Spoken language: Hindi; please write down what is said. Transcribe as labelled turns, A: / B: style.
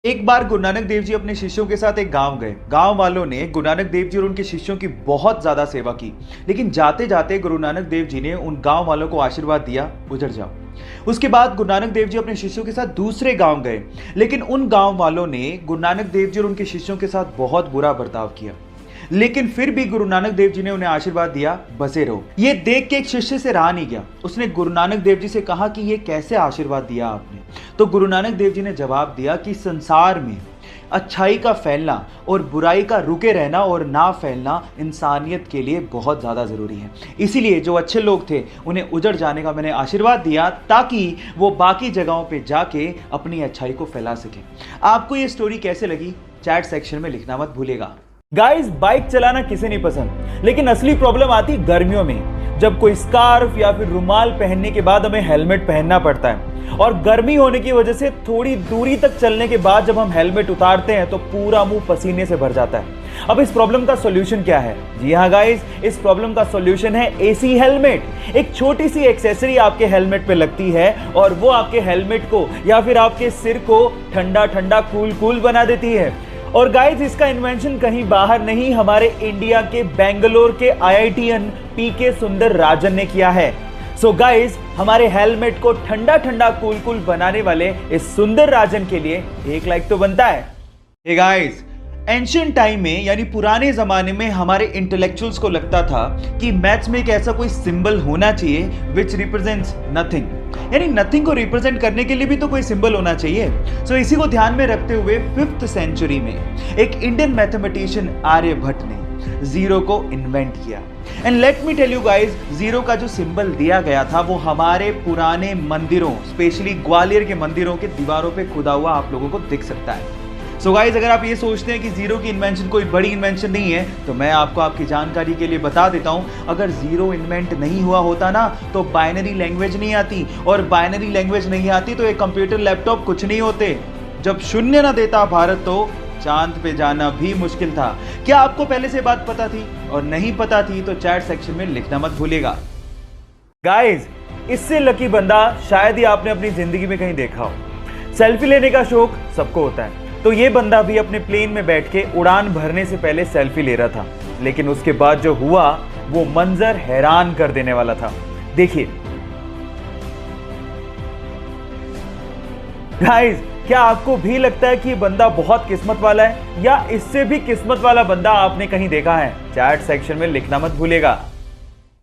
A: एक बार गुरु नानक देव जी अपने शिष्यों के साथ एक गांव गए। गांव वालों ने गुरु नानक देव जी और उनके शिष्यों की बहुत ज्यादा सेवा की, लेकिन जाते जाते गुरु नानक देव जी ने उन गांव वालों को आशीर्वाद दिया, उजड़ जाओ। उसके बाद गुरु नानक देव जी अपने शिष्यों के साथ दूसरे गांव गए, लेकिन उन गांव वालों ने गुरु नानक देव जी और उनके शिष्यों के साथ बहुत बुरा बर्ताव किया। लेकिन फिर भी गुरु नानक देव जी ने उन्हें आशीर्वाद दिया, बसे रहो। ये देख के एक शिष्य से रहा नहीं गया। उसने गुरु नानक देव जी से कहा कि ये कैसे आशीर्वाद दिया आपने? तो गुरु नानक देव जी ने जवाब दिया कि संसार में अच्छाई का फैलना और बुराई का रुके रहना और ना फैलना इंसानियत के लिए बहुत ज़्यादा ज़रूरी है। इसीलिए जो अच्छे लोग थे उन्हें उजड़ जाने का मैंने आशीर्वाद दिया, ताकि वो बाकी जगहों पे जाके अपनी अच्छाई को फैला सके। आपको ये स्टोरी कैसे लगी चैट सेक्शन में लिखना मत भूलिएगा। गाइस, बाइक चलाना किसे नहीं पसंद, लेकिन असली प्रॉब्लम आती गर्मियों में, जब कोई स्कार्फ या फिर रुमाल पहनने के बाद हमें हेलमेट पहनना पड़ता है। और गर्मी होने की वजह से थोड़ी दूरी तक चलने के बाद जब हम हेलमेट उतारते हैं तो पूरा मुंह पसीने से भर जाता है। अब इस प्रॉब्लम का सॉल्यूशन क्या है? जी हाँ गाइस, इस प्रॉब्लम का सॉल्यूशन है एसी हेलमेट। एक छोटी सी एक्सेसरी आपके हेलमेट पे लगती है और वो आपके हेलमेट को या फिर आपके सिर को ठंडा ठंडा कूल कूल बना देती है। और गाइस, इसका इन्वेंशन कहीं बाहर नहीं, हमारे इंडिया के बेंगलोर के आईआईटीएन पीके सुंदर राजन ने किया है। सो गाइस, हमारे हेलमेट को ठंडा ठंडा कूल कूल बनाने वाले इस सुंदर राजन के लिए एक लाइक तो बनता है। हे गाइस, एंशिएंट टाइम में यानी पुराने जमाने में हमारे इंटेलेक्चुअल्स को लगता था कि मैथ्स में एक ऐसा कोई सिंबल होना चाहिए विच रिप्रेजेंट्स नथिंग, यानी नथिंग को रिप्रेजेंट करने के लिए भी तो कोई सिंबल होना चाहिए। सो इसी को ध्यान में रखते हुए 5th सेंचुरी में एक इंडियन मैथमेटिशियन आर्यभट्ट ने जीरो को इन्वेंट किया। And let me tell you guys, zero का जो सिंबल दिया गया था वो हमारे पुराने मंदिरों, स्पेशली ग्वालियर के मंदिरों के दीवारों पे खुदा हुआ आप लोगों को दिख सकता है। सो गाइस, अगर आप ये सोचते हैं कि जीरो की इन्वेंशन कोई बड़ी इन्वेंशन नहीं है, तो मैं आपको आपकी जानकारी के लिए बता देता हूं, अगर जीरो इन्वेंट नहीं हुआ होता ना तो बाइनरी लैंग्वेज नहीं आती, और बाइनरी लैंग्वेज नहीं आती तो एक कंप्यूटर लैपटॉप कुछ नहीं होते। जब शून्य ना देता भारत तो चांद पे जाना भी मुश्किल था। क्या आपको पहले से बात पता थी? और नहीं पता थी तो चैट सेक्शन में लिखना मत भूलिएगा। गाइस, इससे लकी बंदा शायद ही आपने अपनी जिंदगी में कहीं देखा हो। सेल्फी लेने का शौक सबको होता है, तो ये बंदा भी अपने प्लेन में बैठ के उड़ान भरने से पहले सेल्फी ले रहा था, लेकिन उसके बाद जो हुआ वो मंजर हैरान कर देने वाला था। देखिए गाइस, क्या आपको भी लगता है कि ये बंदा बहुत किस्मत वाला है, या इससे भी किस्मत वाला बंदा आपने कहीं देखा है? चैट सेक्शन में लिखना मत भूलिएगा।